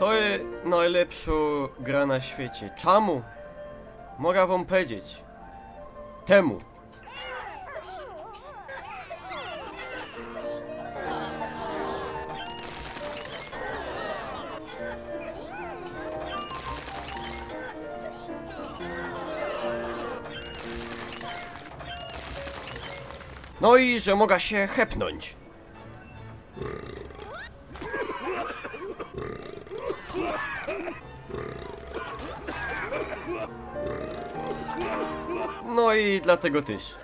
To jest najlepsza gra na świecie. Czemu? Mogę wam powiedzieć. Temu. No i że mogę się hepnąć. No i dlatego też.